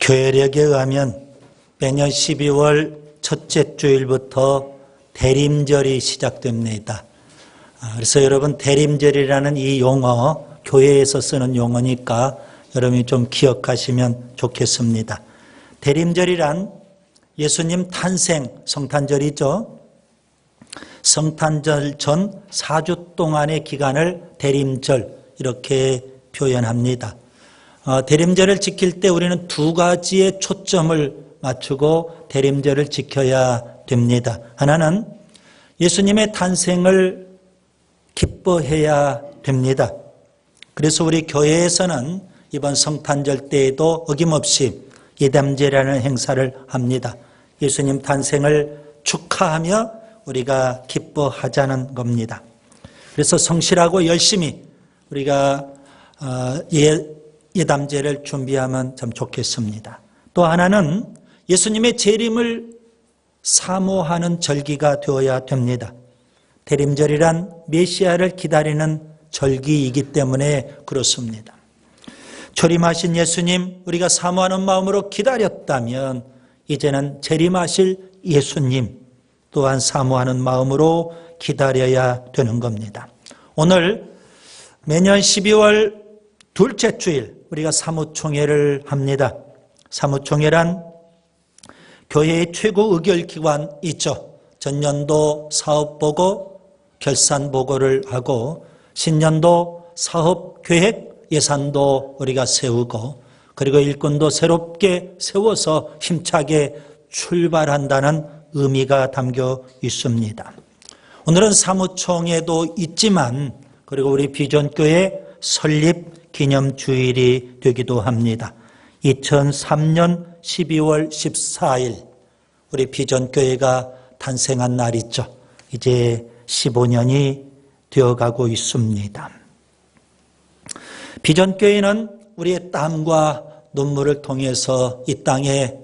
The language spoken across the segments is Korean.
교회력에 의하면 매년 12월 첫째 주일부터 대림절이 시작됩니다. 그래서 여러분 대림절이라는 이 용어 교회에서 쓰는 용어니까 여러분이 좀 기억하시면 좋겠습니다. 대림절이란 예수님 탄생 성탄절이죠. 성탄절 전 4주 동안의 기간을 대림절 이렇게 표현합니다. 대림절을 지킬 때 우리는 두 가지의 초점을 맞추고 대림절을 지켜야 됩니다. 하나는 예수님의 탄생을 기뻐해야 됩니다. 그래서 우리 교회에서는 이번 성탄절 때에도 어김없이 예담제라는 행사를 합니다. 예수님 탄생을 축하하며 우리가 기뻐하자는 겁니다. 그래서 성실하고 열심히 우리가 예담제를 준비하면 참 좋겠습니다. 또 하나는 예수님의 재림을 사모하는 절기가 되어야 됩니다. 대림절이란 메시아를 기다리는 절기이기 때문에 그렇습니다. 초림하신 예수님 우리가 사모하는 마음으로 기다렸다면 이제는 재림하실 예수님 또한 사모하는 마음으로 기다려야 되는 겁니다. 오늘 매년 12월 둘째 주일 우리가 사무총회를 합니다. 사무총회란 교회의 최고 의결기관 있죠. 전년도 사업보고, 결산보고를 하고 신년도 사업계획, 예산도 우리가 세우고 그리고 일꾼도 새롭게 세워서 힘차게 출발한다는 의미가 담겨 있습니다. 오늘은 사무총회도 있지만 그리고 우리 비전교회 설립 기념주일이 되기도 합니다. 2003년 12월 14일 우리 비전교회가 탄생한 날 있죠. 이제 15년이 되어가고 있습니다. 비전교회는 우리의 땀과 눈물을 통해서 이 땅에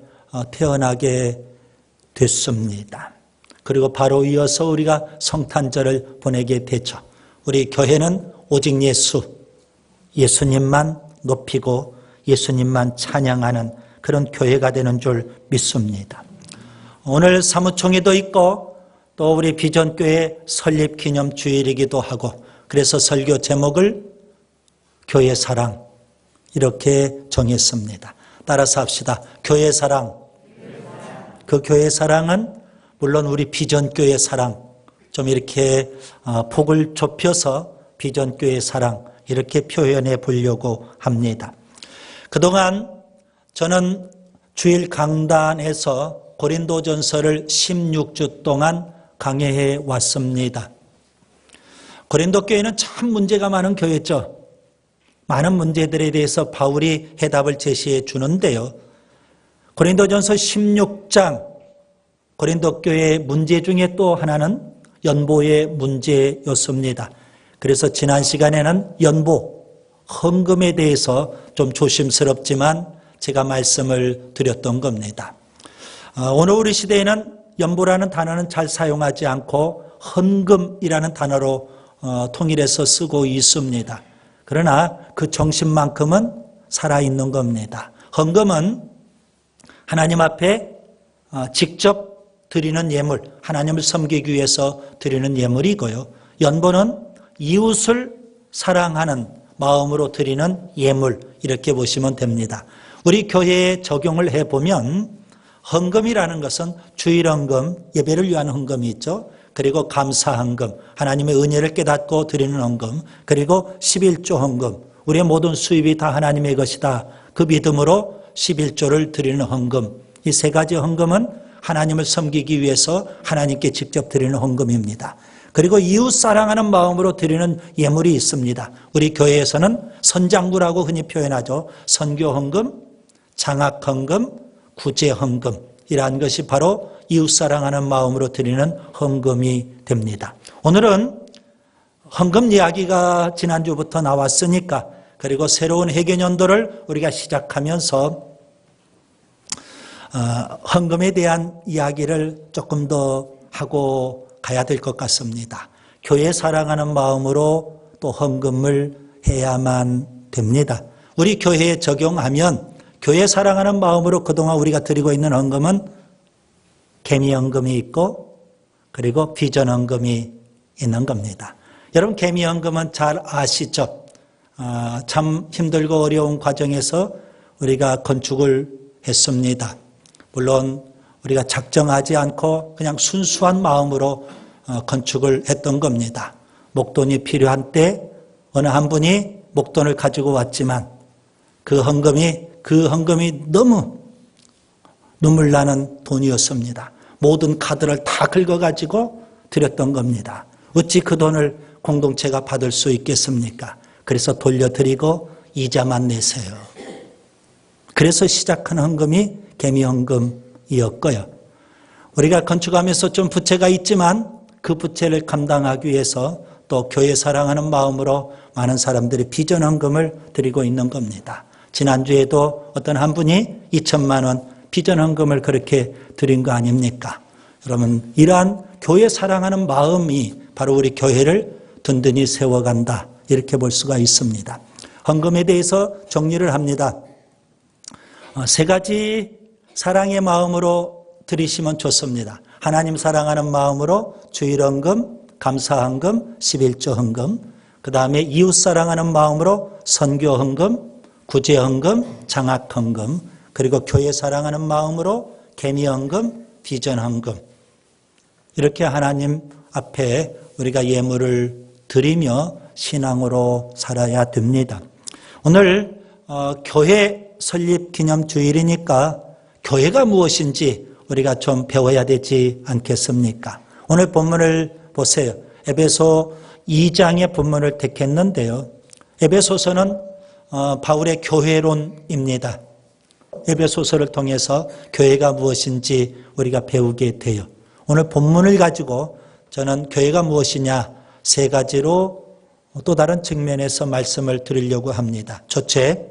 태어나게 됐습니다. 그리고 바로 이어서 우리가 성탄절을 보내게 되죠. 우리 교회는 오직 예수님만 높이고 예수님만 찬양하는 그런 교회가 되는 줄 믿습니다. 오늘 사무총회도 있고 또 우리 비전교회 설립기념주일이기도 하고 그래서 설교 제목을 교회 사랑 이렇게 정했습니다. 따라서 합시다. 교회 사랑. 그 교회 사랑은 물론 우리 비전교회 사랑 좀 이렇게 폭을 좁혀서 비전교회 사랑 이렇게 표현해 보려고 합니다. 그동안 저는 주일 강단에서 고린도전서를 16주 동안 강해해 왔습니다. 고린도 교회는 참 문제가 많은 교회죠. 많은 문제들에 대해서 바울이 해답을 제시해 주는데요. 고린도전서 16장 고린도 교회의 문제 중에 또 하나는 연보의 문제였습니다. 그래서 지난 시간에는 연보, 헌금에 대해서 좀 조심스럽지만 제가 말씀을 드렸던 겁니다. 오늘 우리 시대에는 연보라는 단어는 잘 사용하지 않고 헌금이라는 단어로 통일해서 쓰고 있습니다. 그러나 그 정신만큼은 살아있는 겁니다. 헌금은 하나님 앞에 직접 드리는 예물, 하나님을 섬기기 위해서 드리는 예물이고요. 연보는 이웃을 사랑하는 마음으로 드리는 예물 이렇게 보시면 됩니다. 우리 교회에 적용을 해보면 헌금이라는 것은 주일헌금, 예배를 위한 헌금이 있죠. 그리고 감사헌금, 하나님의 은혜를 깨닫고 드리는 헌금, 그리고 11조 헌금, 우리의 모든 수입이 다 하나님의 것이다. 그 믿음으로 11조를 드리는 헌금, 이 세 가지 헌금은 하나님을 섬기기 위해서 하나님께 직접 드리는 헌금입니다. 그리고 이웃 사랑하는 마음으로 드리는 예물이 있습니다. 우리 교회에서는 선장구라고 흔히 표현하죠. 선교헌금, 장학헌금, 구제헌금이라는 것이 바로 이웃 사랑하는 마음으로 드리는 헌금이 됩니다. 오늘은 헌금 이야기가 지난주부터 나왔으니까 그리고 새로운 회개년도를 우리가 시작하면서 헌금에 대한 이야기를 조금 더 하고 가야 될 것 같습니다. 교회 사랑하는 마음으로 또 헌금을 해야만 됩니다. 우리 교회에 적용하면 교회 사랑하는 마음으로 그동안 우리가 드리고 있는 헌금은 개미헌금이 있고 그리고 비전헌금이 있는 겁니다. 여러분 개미헌금은 잘 아시죠? 참 힘들고 어려운 과정에서 우리가 건축을 했습니다. 물론 우리가 작정하지 않고 그냥 순수한 마음으로 건축을 했던 겁니다. 목돈이 필요한 때 어느 한 분이 목돈을 가지고 왔지만 그 헌금이 너무 눈물 나는 돈이었습니다. 모든 카드를 다 긁어가지고 드렸던 겁니다. 어찌 그 돈을 공동체가 받을 수 있겠습니까? 그래서 돌려드리고 이자만 내세요. 그래서 시작한 헌금이 개미헌금이었고요. 우리가 건축하면서 좀 부채가 있지만 그 부채를 감당하기 위해서 또 교회 사랑하는 마음으로 많은 사람들이 비전헌금을 드리고 있는 겁니다. 지난주에도 어떤 한 분이 2천만 원 비전헌금을 그렇게 드린 거 아닙니까? 여러분 이러한 교회 사랑하는 마음이 바로 우리 교회를 든든히 세워간다 이렇게 볼 수가 있습니다. 헌금에 대해서 정리를 합니다. 세 가지 사랑의 마음으로 드리시면 좋습니다. 하나님 사랑하는 마음으로 주일헌금, 감사헌금, 11조 헌금, 그 다음에 이웃 사랑하는 마음으로 선교헌금, 구제헌금, 장학헌금, 그리고 교회 사랑하는 마음으로 개미헌금, 비전헌금. 이렇게 하나님 앞에 우리가 예물을 드리며 신앙으로 살아야 됩니다. 오늘 교회 설립 기념 주일이니까 교회가 무엇인지 우리가 좀 배워야 되지 않겠습니까? 오늘 본문을 보세요. 에베소 2장의 본문을 택했는데요. 에베소서는 바울의 교회론입니다. 에베소서를 통해서 교회가 무엇인지 우리가 배우게 돼요. 오늘 본문을 가지고 저는 교회가 무엇이냐 세 가지로 또 다른 측면에서 말씀을 드리려고 합니다. 첫째,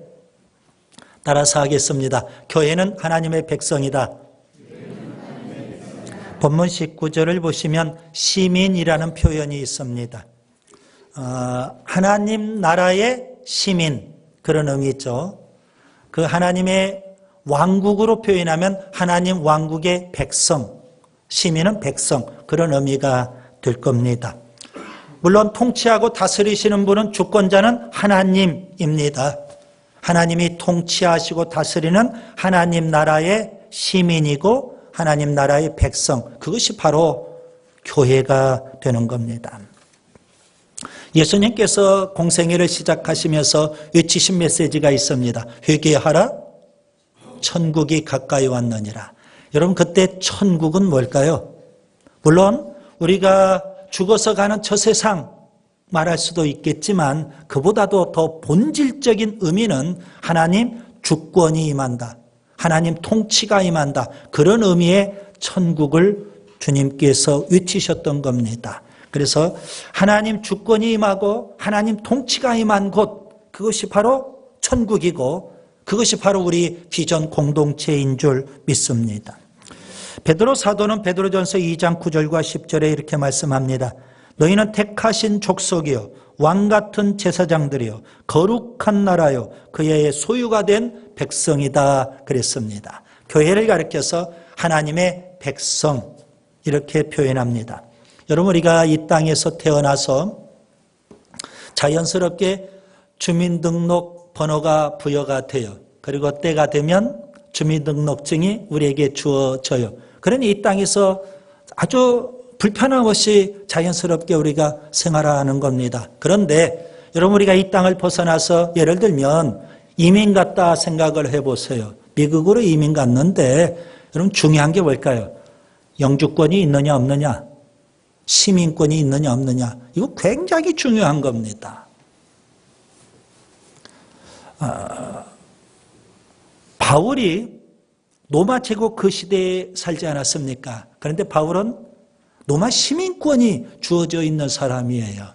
따라서 하겠습니다. 교회는 하나님의 백성이다. 본문 19절을 보시면 시민이라는 표현이 있습니다. 하나님 나라의 시민 그런 의미죠. 그 하나님의 왕국으로 표현하면 하나님 왕국의 백성, 시민은 백성 그런 의미가 될 겁니다. 물론 통치하고 다스리시는 분은 주권자는 하나님입니다. 하나님이 통치하시고 다스리는 하나님 나라의 시민이고 하나님 나라의 백성, 그것이 바로 교회가 되는 겁니다. 예수님께서 공생애를 시작하시면서 외치신 메시지가 있습니다. 회개하라, 천국이 가까이 왔느니라. 여러분 그때 천국은 뭘까요? 물론 우리가 죽어서 가는 저 세상 말할 수도 있겠지만 그보다도 더 본질적인 의미는 하나님 주권이 임한다. 하나님 통치가 임한다. 그런 의미의 천국을 주님께서 외치셨던 겁니다. 그래서 하나님 주권이 임하고 하나님 통치가 임한 곳, 그것이 바로 천국이고 그것이 바로 우리 비전 공동체인 줄 믿습니다. 베드로 사도는 베드로전서 2장 9절과 10절에 이렇게 말씀합니다. 너희는 택하신 족속이요 왕같은 제사장들이요 거룩한 나라요 그의 소유가 된 백성이다 그랬습니다. 교회를 가리켜서 하나님의 백성 이렇게 표현합니다. 여러분 우리가 이 땅에서 태어나서 자연스럽게 주민등록 번호가 부여가 돼요. 그리고 때가 되면 주민등록증이 우리에게 주어져요. 그러니 이 땅에서 아주 불편함 없이 자연스럽게 우리가 생활하는 겁니다. 그런데 여러분 우리가 이 땅을 벗어나서 예를 들면 이민 갔다 생각을 해보세요. 미국으로 이민 갔는데 여러분 중요한 게 뭘까요? 영주권이 있느냐 없느냐, 시민권이 있느냐 없느냐, 이거 굉장히 중요한 겁니다. 바울이 로마 제국 그 시대에 살지 않았습니까? 그런데 바울은 로마 시민권이 주어져 있는 사람이에요.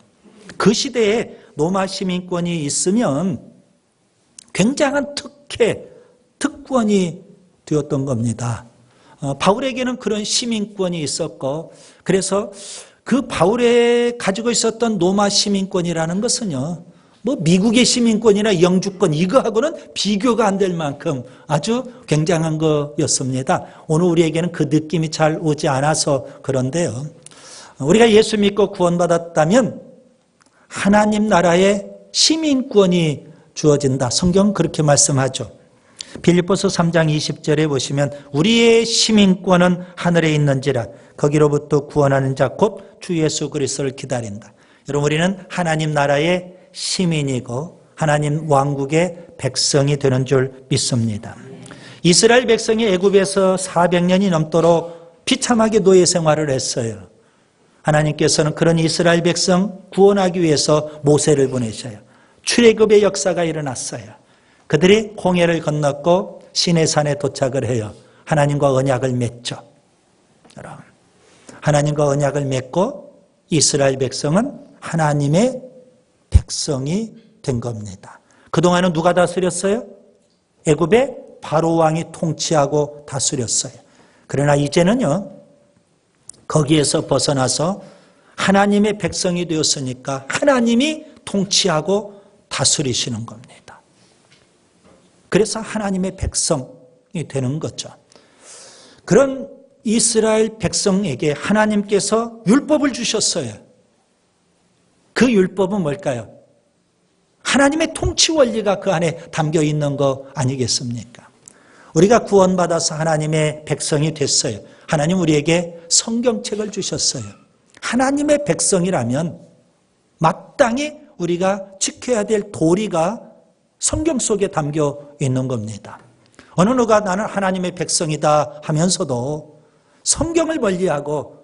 그 시대에 로마 시민권이 있으면 굉장한 특권이 되었던 겁니다. 바울에게는 그런 시민권이 있었고 그래서 그 바울에 가지고 있었던 로마 시민권이라는 것은요 뭐 미국의 시민권이나 영주권 이거하고는 비교가 안 될 만큼 아주 굉장한 거였습니다. 오늘 우리에게는 그 느낌이 잘 오지 않아서 그런데요. 우리가 예수 믿고 구원받았다면 하나님 나라의 시민권이 주어진다. 성경은 그렇게 말씀하죠. 빌립보서 3장 20절에 보시면 우리의 시민권은 하늘에 있는지라 거기로부터 구원하는 자 곧 주 예수 그리스도를 기다린다. 여러분 우리는 하나님 나라의 시민이고 하나님 왕국의 백성이 되는 줄 믿습니다. 이스라엘 백성이 애굽에서 400년이 넘도록 비참하게 노예 생활을 했어요. 하나님께서는 그런 이스라엘 백성 구원하기 위해서 모세를 보내셔요. 출애굽의 역사가 일어났어요. 그들이 홍해를 건넜고 시내산에 도착을 해요. 하나님과 언약을 맺죠. 여러분, 하나님과 언약을 맺고 이스라엘 백성은 하나님의 백성이 된 겁니다. 그동안은 누가 다스렸어요? 애굽의 바로 왕이 통치하고 다스렸어요. 그러나 이제는요, 거기에서 벗어나서 하나님의 백성이 되었으니까 하나님이 통치하고 다스리시는 겁니다. 그래서 하나님의 백성이 되는 거죠. 그런 이스라엘 백성에게 하나님께서 율법을 주셨어요. 그 율법은 뭘까요? 하나님의 통치 원리가 그 안에 담겨 있는 거 아니겠습니까? 우리가 구원받아서 하나님의 백성이 됐어요. 하나님 우리에게 성경책을 주셨어요. 하나님의 백성이라면 마땅히 우리가 지켜야 될 도리가 성경 속에 담겨 있는 겁니다. 어느 누가 나는 하나님의 백성이다 하면서도 성경을 멀리하고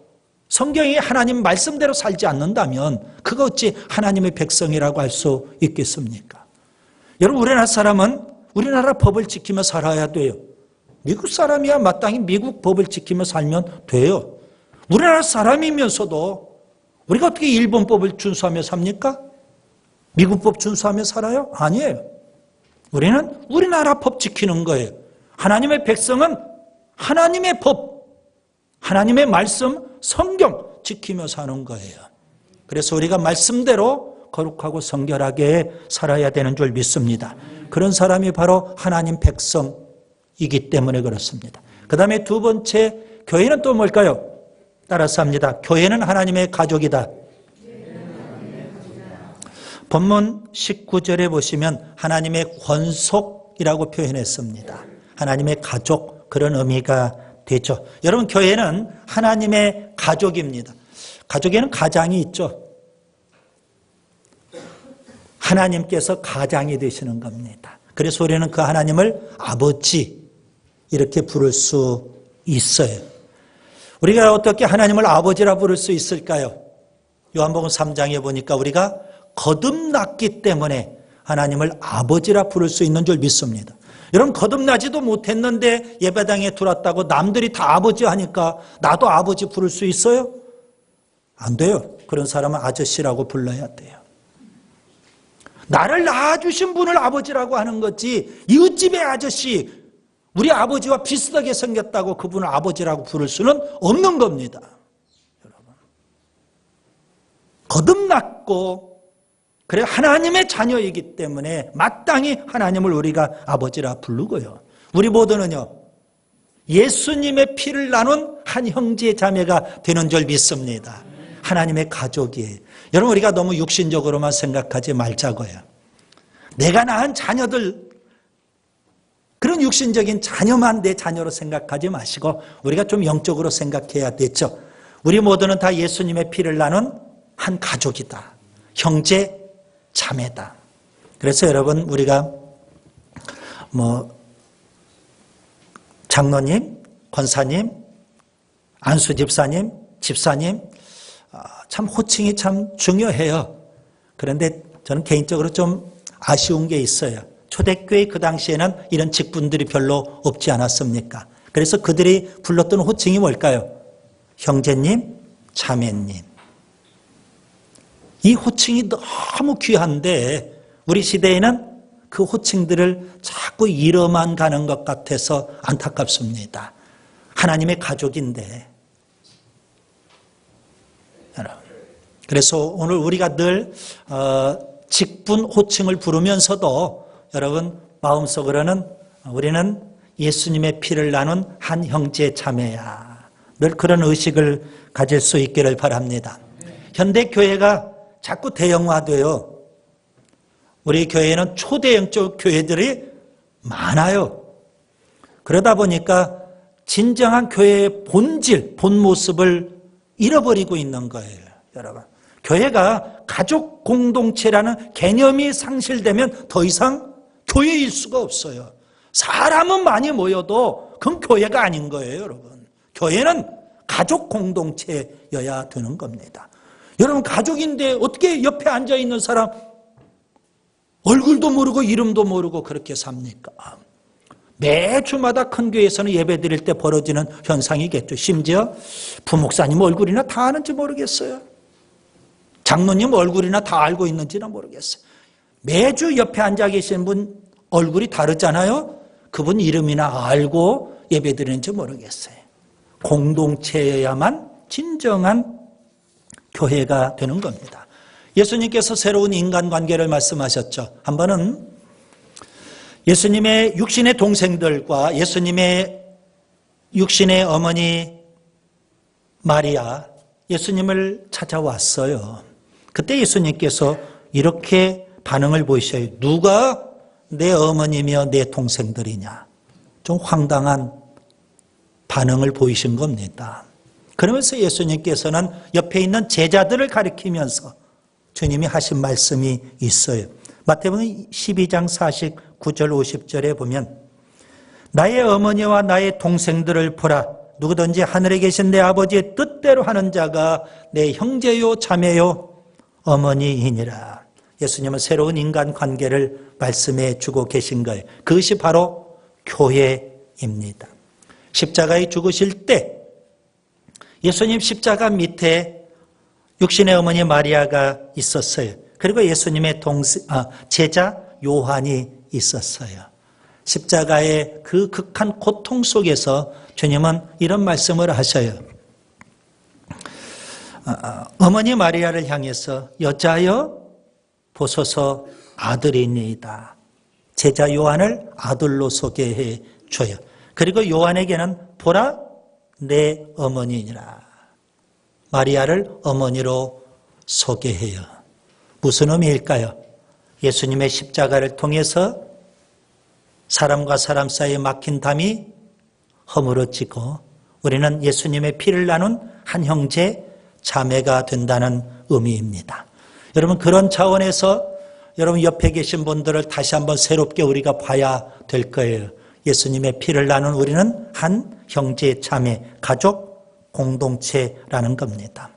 성경이 하나님 말씀대로 살지 않는다면 그거 어찌 하나님의 백성이라고 할 수 있겠습니까? 여러분 우리나라 사람은 우리나라 법을 지키며 살아야 돼요. 미국 사람이야 마땅히 미국 법을 지키며 살면 돼요. 우리나라 사람이면서도 우리가 어떻게 일본 법을 준수하며 삽니까? 미국 법 준수하며 살아요? 아니에요. 우리는 우리나라 법 지키는 거예요. 하나님의 백성은 하나님의 법, 하나님의 말씀, 성경 지키며 사는 거예요. 그래서 우리가 말씀대로 거룩하고 성결하게 살아야 되는 줄 믿습니다. 그런 사람이 바로 하나님 백성이기 때문에 그렇습니다. 그 다음에 두 번째, 교회는 또 뭘까요? 따라서 합니다. 교회는 하나님의 가족이다. 본문 19절에 보시면 하나님의 권속이라고 표현했습니다. 하나님의 가족, 그런 의미가 되죠. 여러분 교회는 하나님의 가족입니다. 가족에는 가장이 있죠. 하나님께서 가장이 되시는 겁니다. 그래서 우리는 그 하나님을 아버지 이렇게 부를 수 있어요. 우리가 어떻게 하나님을 아버지라 부를 수 있을까요? 요한복음 3장에 보니까 우리가 거듭났기 때문에 하나님을 아버지라 부를 수 있는 줄 믿습니다. 여러분 거듭나지도 못했는데 예배당에 들어왔다고 남들이 다 아버지 하니까 나도 아버지 부를 수 있어요? 안 돼요. 그런 사람은 아저씨라고 불러야 돼요. 나를 낳아주신 분을 아버지라고 하는 거지 이웃집의 아저씨 우리 아버지와 비슷하게 생겼다고 그분을 아버지라고 부를 수는 없는 겁니다. 여러분 거듭났고 그래 하나님의 자녀이기 때문에 마땅히 하나님을 우리가 아버지라 부르고요. 우리 모두는요 예수님의 피를 나눈 한 형제 자매가 되는 줄 믿습니다. 하나님의 가족이에요. 여러분 우리가 너무 육신적으로만 생각하지 말자고요. 내가 낳은 자녀들 그런 육신적인 자녀만 내 자녀로 생각하지 마시고 우리가 좀 영적으로 생각해야 되죠. 우리 모두는 다 예수님의 피를 나눈 한 가족이다. 형제 자매다. 그래서 여러분 우리가 장로님, 권사님, 안수 집사님, 집사님 참 호칭이 참 중요해요. 그런데 저는 개인적으로 좀 아쉬운 게 있어요. 초대교회 그 당시에는 이런 직분들이 별로 없지 않았습니까? 그래서 그들이 불렀던 호칭이 뭘까요? 형제님, 자매님. 이 호칭이 너무 귀한데 우리 시대에는 그 호칭들을 자꾸 잃어만 가는 것 같아서 안타깝습니다. 하나님의 가족인데. 그래서 오늘 우리가 늘 직분 호칭을 부르면서도 여러분 마음속으로는 우리는 예수님의 피를 나눈 한 형제 자매야. 늘 그런 의식을 가질 수 있기를 바랍니다. 현대 교회가 자꾸 대형화돼요. 우리 교회는 초대형적 교회들이 많아요. 그러다 보니까 진정한 교회의 본질, 본 모습을 잃어버리고 있는 거예요, 여러분. 교회가 가족 공동체라는 개념이 상실되면 더 이상 교회일 수가 없어요. 사람은 많이 모여도 그건 교회가 아닌 거예요, 여러분. 교회는 가족 공동체여야 되는 겁니다. 여러분, 가족인데 어떻게 옆에 앉아있는 사람 얼굴도 모르고 이름도 모르고 그렇게 삽니까? 매주마다 큰 교회에서는 예배 드릴 때 벌어지는 현상이겠죠. 심지어 부목사님 얼굴이나 다 아는지 모르겠어요. 장로님 얼굴이나 다 알고 있는지는 모르겠어요. 매주 옆에 앉아 계신 분 얼굴이 다르잖아요. 그분 이름이나 알고 예배 드리는지 모르겠어요. 공동체여야만 진정한 교회가 되는 겁니다. 예수님께서 새로운 인간관계를 말씀하셨죠. 한 번은 예수님의 육신의 동생들과 예수님의 육신의 어머니 마리아, 예수님을 찾아왔어요. 그때 예수님께서 이렇게 반응을 보이셔요. 누가 내 어머니며 내 동생들이냐. 좀 황당한 반응을 보이신 겁니다. 그러면서 예수님께서는 옆에 있는 제자들을 가리키면서 주님이 하신 말씀이 있어요. 마태복음 12장 49절 50절에 보면 나의 어머니와 나의 동생들을 보라. 누구든지 하늘에 계신 내 아버지의 뜻대로 하는 자가 내 형제요 자매요 어머니이니라. 예수님은 새로운 인간관계를 말씀해 주고 계신 거예요. 그것이 바로 교회입니다. 십자가에 죽으실 때 예수님 십자가 밑에 육신의 어머니 마리아가 있었어요. 그리고 예수님의 제자 요한이 있었어요. 십자가의 그 극한 고통 속에서 주님은 이런 말씀을 하셔요. 어머니 마리아를 향해서 여자여 보소서 아들이니이다. 제자 요한을 아들로 소개해 줘요. 그리고 요한에게는 보라 내 어머니니라. 마리아를 어머니로 소개해요. 무슨 의미일까요? 예수님의 십자가를 통해서 사람과 사람 사이에 막힌 담이 허물어지고 우리는 예수님의 피를 나눈 한 형제 자매가 된다는 의미입니다. 여러분, 그런 차원에서 여러분 옆에 계신 분들을 다시 한번 새롭게 우리가 봐야 될 거예요. 예수님의 피를 나눈 우리는 한 형제 자매, 가족 공동체라는 겁니다.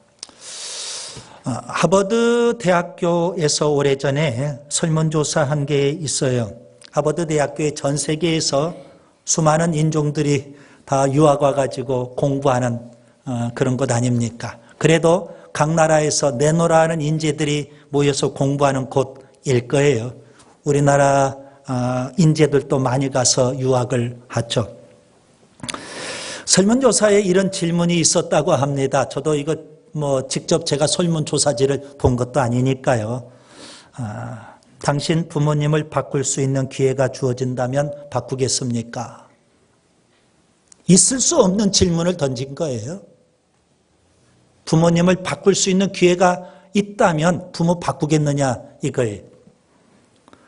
하버드 대학교에서 오래전에 설문조사한 게 있어요. 하버드 대학교의 전 세계에서 수많은 인종들이 다 유학 와가지고 공부하는 그런 것 아닙니까? 그래도 각 나라에서 내노라하는 인재들이 모여서 공부하는 곳일 거예요. 우리나라 인재들도 많이 가서 유학을 하죠. 설문조사에 이런 질문이 있었다고 합니다. 저도 이거 직접 제가 설문조사지를 본 것도 아니니까요. 당신 부모님을 바꿀 수 있는 기회가 주어진다면 바꾸겠습니까? 있을 수 없는 질문을 던진 거예요. 부모님을 바꿀 수 있는 기회가 있다면 부모 바꾸겠느냐 이거예요.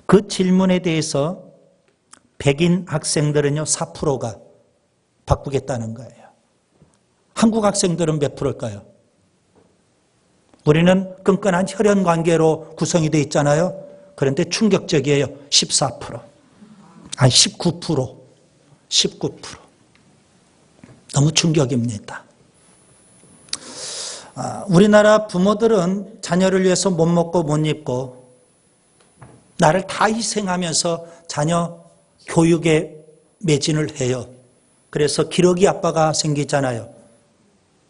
그 질문에 대해서 백인 학생들은요 4%가 바꾸겠다는 거예요. 한국 학생들은 몇 프로일까요? 우리는 끈끈한 혈연 관계로 구성이 되어 있잖아요. 그런데 충격적이에요. 14%. 아니 19%. 19%. 너무 충격입니다. 우리나라 부모들은 자녀를 위해서 못 먹고 못 입고 나를 다 희생하면서 자녀 교육에 매진을 해요. 그래서 기러기 아빠가 생기잖아요.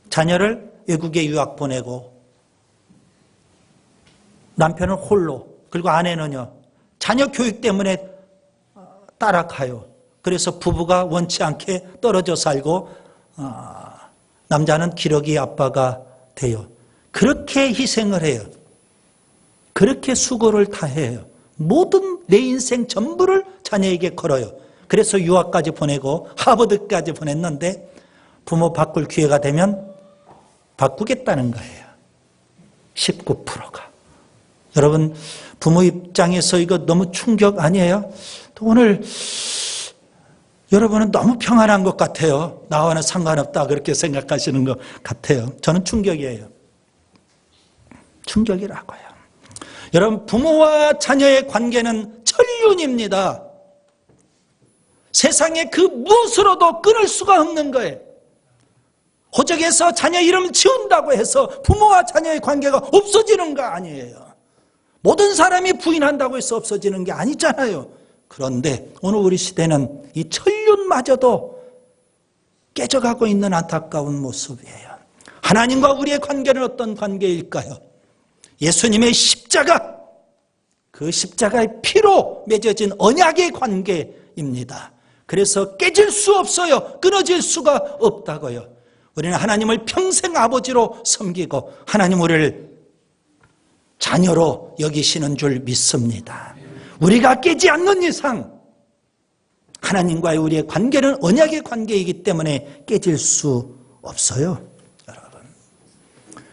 자녀를 외국에 유학 보내고 남편은 홀로, 그리고 아내는요 자녀 교육 때문에 따라가요. 그래서 부부가 원치 않게 떨어져 살고 남자는 기러기 아빠가 돼요. 그렇게 희생을 해요. 그렇게 수고를 다해요. 모든 내 인생 전부를 자녀에게 걸어요. 그래서 유학까지 보내고 하버드까지 보냈는데 부모 바꿀 기회가 되면 바꾸겠다는 거예요. 19%가. 여러분, 부모 입장에서 이거 너무 충격 아니에요? 오늘 여러분은 너무 평안한 것 같아요. 나와는 상관없다 그렇게 생각하시는 것 같아요. 저는 충격이에요. 충격이라고요. 여러분, 부모와 자녀의 관계는 천륜입니다. 세상에 그 무엇으로도 끊을 수가 없는 거예요. 호적에서 자녀 이름 지운다고 해서 부모와 자녀의 관계가 없어지는 거 아니에요. 모든 사람이 부인한다고 해서 없어지는 게 아니잖아요. 그런데 오늘 우리 시대는 이 천륜마저도 깨져가고 있는 안타까운 모습이에요. 하나님과 우리의 관계는 어떤 관계일까요? 예수님의 십자가, 그 십자가의 피로 맺어진 언약의 관계입니다. 그래서 깨질 수 없어요. 끊어질 수가 없다고요. 우리는 하나님을 평생 아버지로 섬기고 하나님 우리를 자녀로 여기시는 줄 믿습니다. 우리가 깨지 않는 이상 하나님과의 우리의 관계는 언약의 관계이기 때문에 깨질 수 없어요.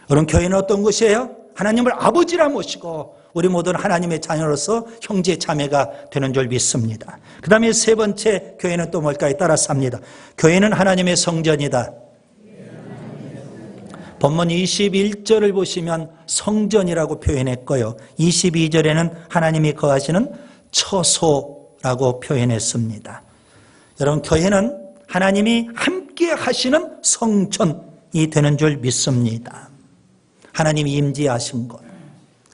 여러분, 교회는 어떤 곳이에요? 하나님을 아버지라 모시고 우리 모두는 하나님의 자녀로서 형제 자매가 되는 줄 믿습니다. 그 다음에 세 번째 교회는 또 뭘까요? 따라서 합니다. 교회는 하나님의 성전이다. 본문 21절을 보시면 성전이라고 표현했고요. 22절에는 하나님이 거하시는 처소라고 표현했습니다. 여러분, 교회는 하나님이 함께 하시는 성전이 되는 줄 믿습니다. 하나님이 임재하신 것.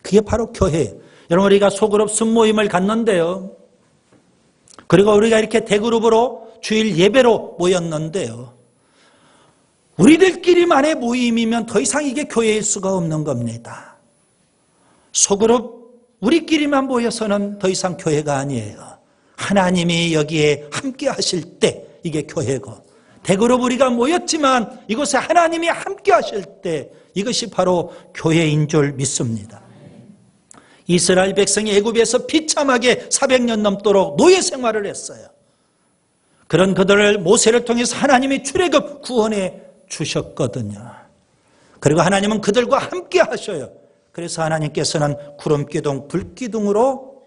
그게 바로 교회예요. 여러분, 우리가 소그룹 순모임을 갖는데요. 그리고 우리가 이렇게 대그룹으로 주일 예배로 모였는데요. 우리들끼리만의 모임이면 더 이상 이게 교회일 수가 없는 겁니다. 소그룹 우리끼리만 모여서는 더 이상 교회가 아니에요. 하나님이 여기에 함께 하실 때 이게 교회고, 대그룹 우리가 모였지만 이곳에 하나님이 함께 하실 때 이것이 바로 교회인 줄 믿습니다. 이스라엘 백성이 애굽에서 비참하게 400년 넘도록 노예 생활을 했어요. 그런 그들을 모세를 통해서 하나님이 출애굽 구원해 주셨거든요. 그리고 하나님은 그들과 함께 하셔요. 그래서 하나님께서는 구름기둥, 불기둥으로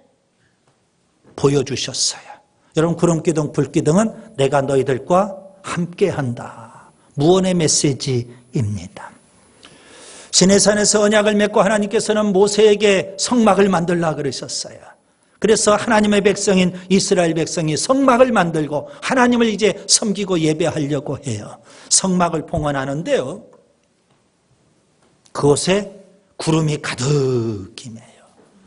보여주셨어요. 여러분, 구름기둥, 불기둥은 내가 너희들과 함께 한다. 무언의 메시지입니다. 시내산에서 언약을 맺고 하나님께서는 모세에게 성막을 만들라 그러셨어요. 그래서 하나님의 백성인 이스라엘 백성이 성막을 만들고 하나님을 이제 섬기고 예배하려고 해요. 성막을 봉헌하는데요. 그곳에 구름이 가득이매요.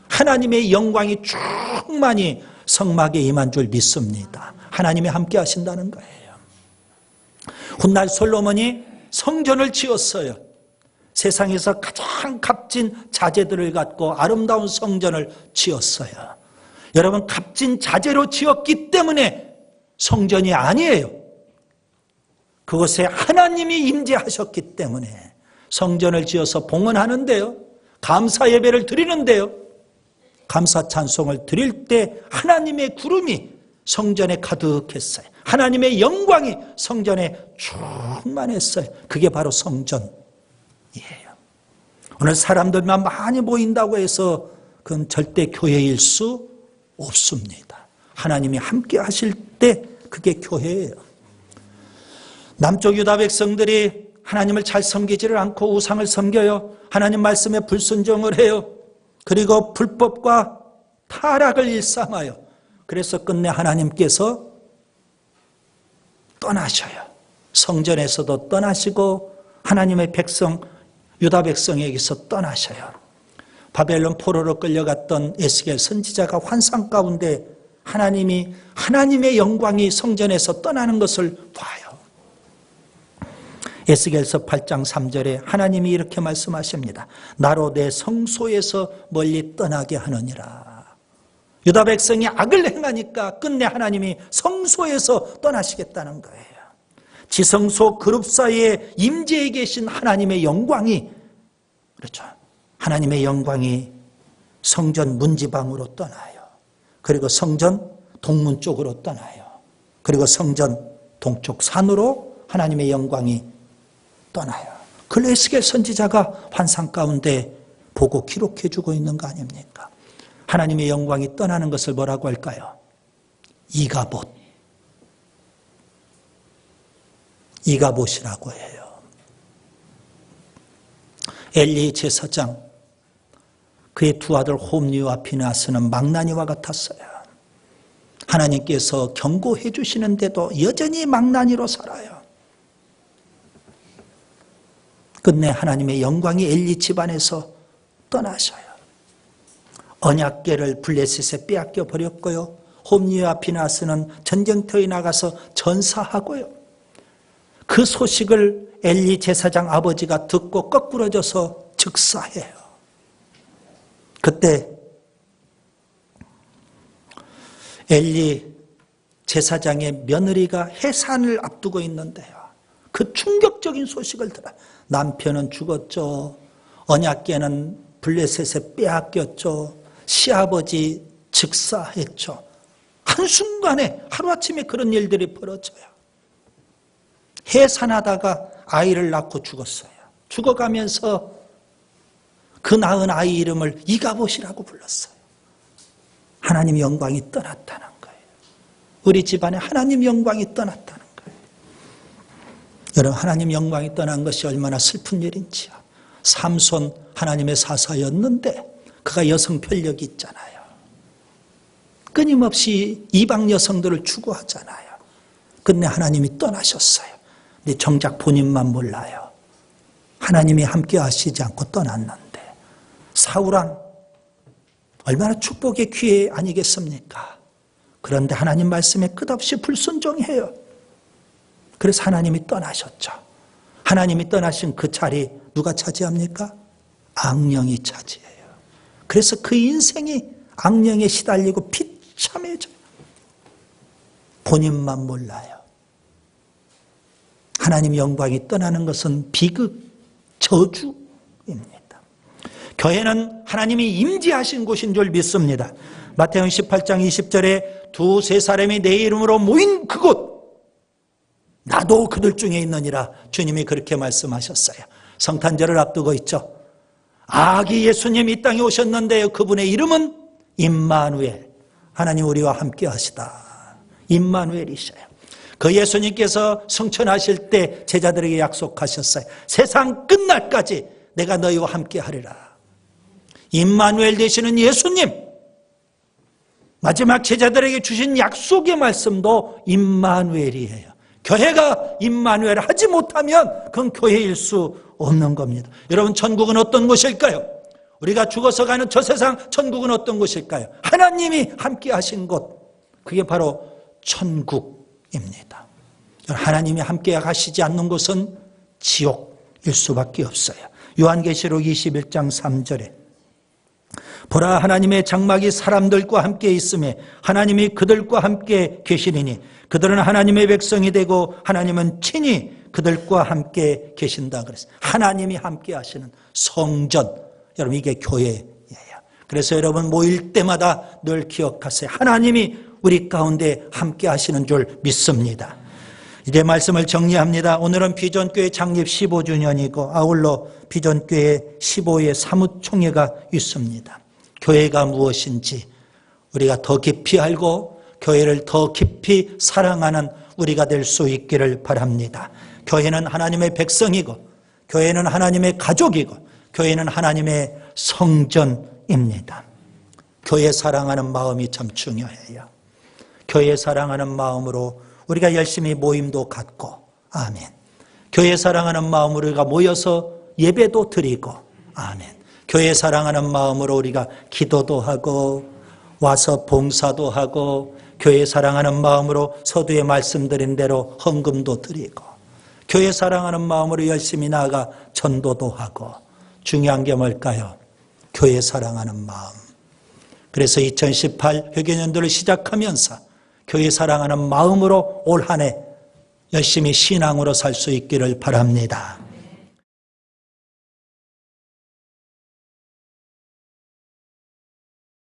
하나님의 영광이 충만히 성막에 임한 줄 믿습니다. 하나님이 함께 하신다는 거예요. 훗날 솔로몬이 성전을 지었어요. 세상에서 가장 값진 자재들을 갖고 아름다운 성전을 지었어요. 여러분, 값진 자재로 지었기 때문에 성전이 아니에요. 그곳에 하나님이 임재하셨기 때문에 성전을 지어서 봉헌하는데요. 감사 예배를 드리는데요. 감사 찬송을 드릴 때 하나님의 구름이 성전에 가득했어요. 하나님의 영광이 성전에 충만했어요. 그게 바로 성전이에요. 오늘 사람들만 많이 모인다고 해서 그건 절대 교회일 수 없습니다. 하나님이 함께 하실 때 그게 교회예요. 남쪽 유다 백성들이 하나님을 잘 섬기지를 않고 우상을 섬겨요. 하나님 말씀에 불순종을 해요. 그리고 불법과 타락을 일삼아요. 그래서 끝내 하나님께서 떠나셔요. 성전에서도 떠나시고 하나님의 백성, 유다 백성에게서 떠나셔요. 바벨론 포로로 끌려갔던 에스겔 선지자가 환상 가운데 하나님의 영광이 성전에서 떠나는 것을 봐요. 에스겔서 8장 3절에 하나님이 이렇게 말씀하십니다. 나로 내 성소에서 멀리 떠나게 하느니라. 유다 백성이 악을 행하니까 끝내 하나님이 성소에서 떠나시겠다는 거예요. 지성소 그룹 사이에 임재해 계신 하나님의 영광이, 그렇죠, 하나님의 영광이 성전 문지방으로 떠나요. 그리고 성전 동문 쪽으로 떠나요. 그리고 성전 동쪽 산으로 하나님의 영광이 떠나요. 그걸 에스겔 선지자가 환상 가운데 보고 기록해 주고 있는 거 아닙니까? 하나님의 영광이 떠나는 것을 뭐라고 할까요? 이가봇. 이가봇이라고 해요. 엘리 제사장, 그의 두 아들 홈리와 비나스는 망나니와 같았어요. 하나님께서 경고해 주시는데도 여전히 망나니로 살아요. 끝내 하나님의 영광이 엘리 집안에서 떠나셔요. 언약궤를 블레셋에 빼앗겨 버렸고요. 홈리와 비나스는 전쟁터에 나가서 전사하고요. 그 소식을 엘리 제사장 아버지가 듣고 거꾸러져서 즉사해요. 그때 엘리 제사장의 며느리가 해산을 앞두고 있는데요. 그 충격적인 소식을 들어요. 남편은 죽었죠. 언약궤는 블레셋에 빼앗겼죠. 시아버지 즉사했죠. 한순간에 하루아침에 그런 일들이 벌어져요. 해산하다가 아이를 낳고 죽었어요. 죽어가면서 그 낳은 아이 이름을 이가봇이라고 불렀어요. 하나님의 영광이 떠났다는 거예요. 우리 집안에 하나님의 영광이 떠났다는 거예요. 여러분, 하나님의 영광이 떠난 것이 얼마나 슬픈 일인지요. 삼손 하나님의 사사였는데 그가 여성 편력이 있잖아요. 끊임없이 이방 여성들을 추구하잖아요. 근데 하나님이 떠나셨어요. 근데 정작 본인만 몰라요. 하나님이 함께 하시지 않고 떠났는데 사울왕 얼마나 축복의 기회 아니겠습니까? 그런데 하나님 말씀에 끝없이 불순종해요. 그래서 하나님이 떠나셨죠. 하나님이 떠나신 그 자리 누가 차지합니까? 악령이 차지해요. 그래서 그 인생이 악령에 시달리고 비참해져요. 본인만 몰라요. 하나님의 영광이 떠나는 것은 비극, 저주입니다. 교회는 하나님이 임재하신 곳인 줄 믿습니다. 마태복음 18장 20절에 두세 사람이 내 이름으로 모인 그곳, 나도 그들 중에 있느니라 주님이 그렇게 말씀하셨어요. 성탄절을 앞두고 있죠. 아기 예수님이 이 땅에 오셨는데 그분의 이름은 임마누엘, 하나님 우리와 함께 하시다. 임마누엘이셔요. 그 예수님께서 승천하실 때 제자들에게 약속하셨어요. 세상 끝날까지 내가 너희와 함께 하리라. 임마누엘 되시는 예수님, 마지막 제자들에게 주신 약속의 말씀도 임마누엘이에요. 교회가 임마누엘을 하지 못하면 그건 교회일 수 없는 겁니다. 여러분, 천국은 어떤 곳일까요? 우리가 죽어서 가는 저 세상 천국은 어떤 곳일까요? 하나님이 함께 하신 곳, 그게 바로 천국입니다. 하나님이 함께 하시지 않는 곳은 지옥일 수밖에 없어요. 요한계시록 21장 3절에 보라, 하나님의 장막이 사람들과 함께 있으며 하나님이 그들과 함께 계시리니 그들은 하나님의 백성이 되고 하나님은 친히 그들과 함께 계신다 그랬어요. 하나님이 함께 하시는 성전, 여러분 이게 교회예요. 그래서 여러분 모일 때마다 늘 기억하세요. 하나님이 우리 가운데 함께 하시는 줄 믿습니다. 이제 말씀을 정리합니다. 오늘은 비전교회 창립 15주년이고 아울러 비전교회 15회 사무총회가 있습니다. 교회가 무엇인지 우리가 더 깊이 알고 교회를 더 깊이 사랑하는 우리가 될 수 있기를 바랍니다. 교회는 하나님의 백성이고 교회는 하나님의 가족이고 교회는 하나님의 성전입니다. 교회 사랑하는 마음이 참 중요해요. 교회 사랑하는 마음으로 우리가 열심히 모임도 갖고, 아멘. 교회 사랑하는 마음으로 우리가 모여서 예배도 드리고, 아멘. 교회 사랑하는 마음으로 우리가 기도도 하고 와서 봉사도 하고 교회 사랑하는 마음으로 서두에 말씀드린 대로 헌금도 드리고 교회 사랑하는 마음으로 열심히 나아가 전도도 하고 중요한 게 뭘까요? 교회 사랑하는 마음. 그래서 2018 회개년도를 시작하면서 교회 사랑하는 마음으로 올 한 해 열심히 신앙으로 살 수 있기를 바랍니다.